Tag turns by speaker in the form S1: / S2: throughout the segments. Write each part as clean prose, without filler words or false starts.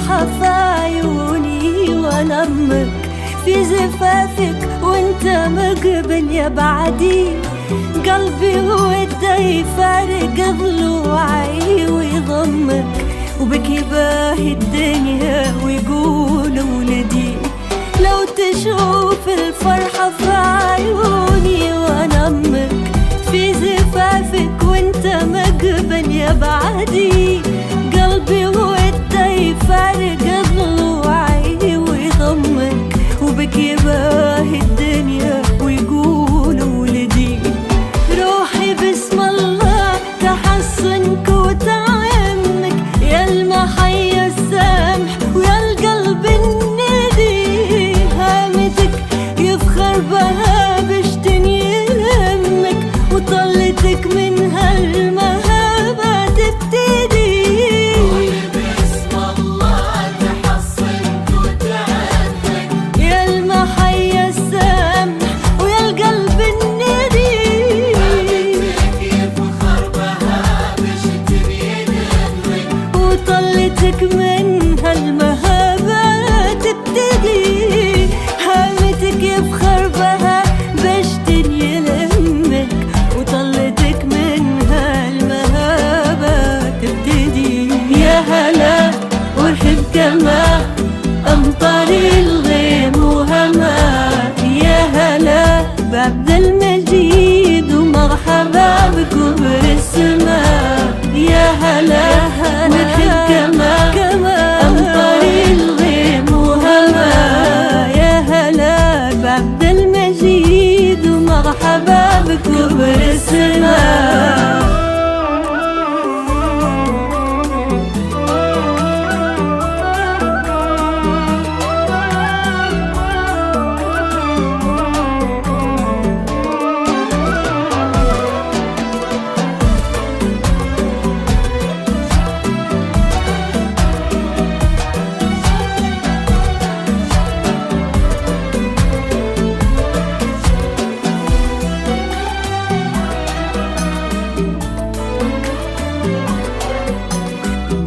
S1: الفرحة في عيوني وانا امك في زفافك وانت مقبل يا بعدي. قلبي وده يفارق ضلوعي ويضمك وبك يباهي الدنيا ويقول ولدي. لو تشوف الفرحة في عيوني وانا امك في زفافك وانت مقبل يا بعدي. قلبي وده يفارق ضلوعي ويضمك وبك يباهي الدنيا ويقول ولدي. روحي بسم الله تحصنك وتعمك يا المحيا السامح ويا القلب الندي. هامتك يفخر بها بشتني يلمك وطلتك من هالمهابة تبتدي.
S2: روحي باسم الله تحصنك وتعمك
S1: يا المحيا السامح ويا القلب الندي.
S2: هامتك يفخر بها بشتني يلمك
S1: وطلتك من هالمهابة تبتدي. هامتك يفخر بها بشتن يلمك وطلتك من هالمهابة تبتدي. يا هلا وارحب كما أمطار الغيم وهما. يا هلا بعبد المجيد ومرحبا بكبر السماء. يا هلا وارحب كما أمطار الغيم وهما. يا هلا بعبد المجيد ومرحبا بكبر السماء.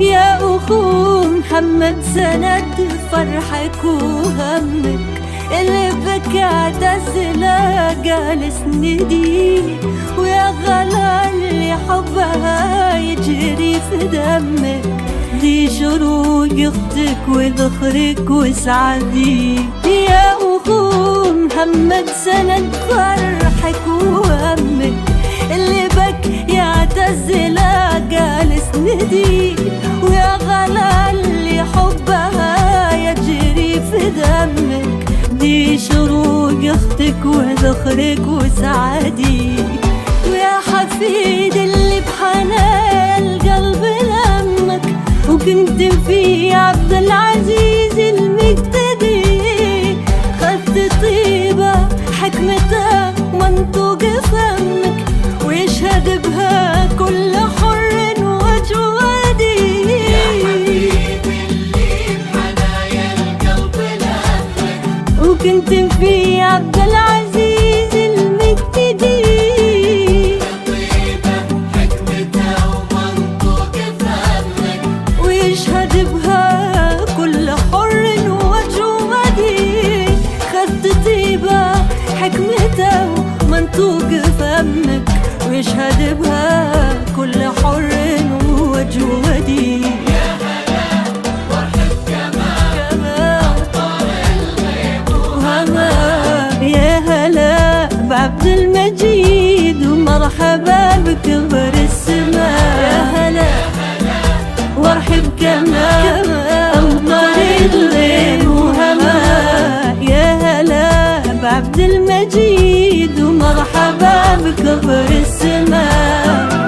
S1: يا أخو محمد سند فرحك وهمك اللي بك اعتزلة قال سندي. ويا غلا اللي حبها يجري في دمك دي شروق اختك وذخرك وسعدي. يا أخو محمد سند فرحك وهمك اللي بك يعتزلة قال سندي. ويا غلا اللي حبها يجري في دمك دي شروق اختك وذخرك وسعدي. ويا حفيد اللي بحنان القلب لمك وكنت في عبد العزيز المقتدي. خذت طيبة حكمته ومنطوق فمك ويشهد بها كل حر وجودي.
S2: يا حبيبي اللي بحنايا القلب لمك
S1: وكنت في عبد العزيز المقتدي.
S2: طيبة حكمته ومنطوق فمك
S1: ويشهد بها كل حر وجودي. خذت طيبة حكمته ومنطوق فمك ويشهد بها كل حر وجودي.
S2: يا هلا وارحب كما أمطار الغيم
S1: وهما. يا هلا بعبد المجيد ومرحبا بكبر السماء. يا هلا وارحب كما أمطار الغيم وهما. يا هلا بعبد المجيد ومرحبا بكبر السماء.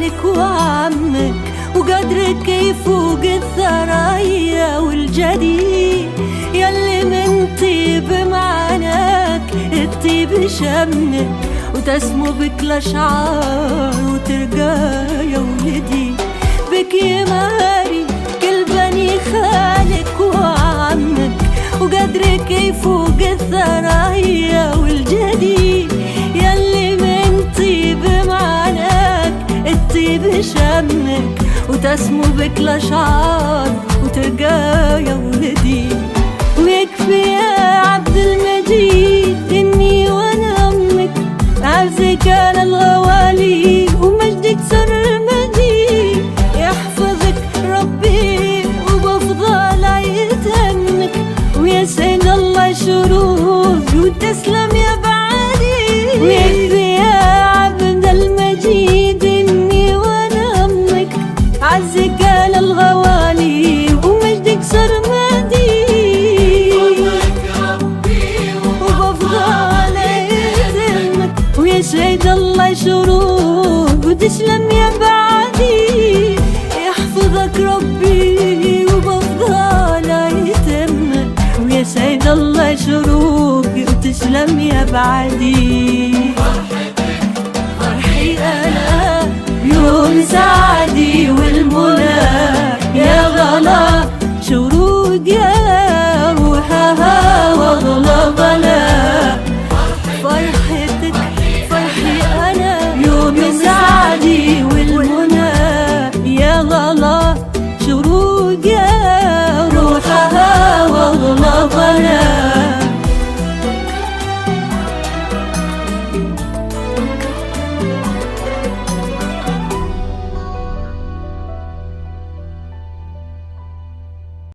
S1: خالك وعمك، وقدرك يفوق الثرايا والجدي، يلي من طيب معناك الطيب شمك، وتسمو بك الأشعار وترقى يا ولدي. بك يماري كل بني خالك وعمك، وقدرك يفوق الثرايا والجدي، يلي من طيب معناك الطيب شمك، وتسمو بك الأشعار وترقى يا ولدي. ويكفي يا عبد المجيد إني وأنا أمك، عزك على الغوالي ومجدك سرمدي، يحفظك ربي وبفضل يتهنك، ويا سيد الله شروق وتسلم يا بعدي. ويكفي يا عبد المجيد إني وأنا أمك، عزك على الغوالي ومجدك سرمدي، وبفضل يتهنك، ويا سيد الله شروق وتسلم يا بعدي. يحفظك ربي وبفضل يتمك، ويا سيد الله شروق وتسلم يا بعدي. فرحي أنا يوم سعدي والمنى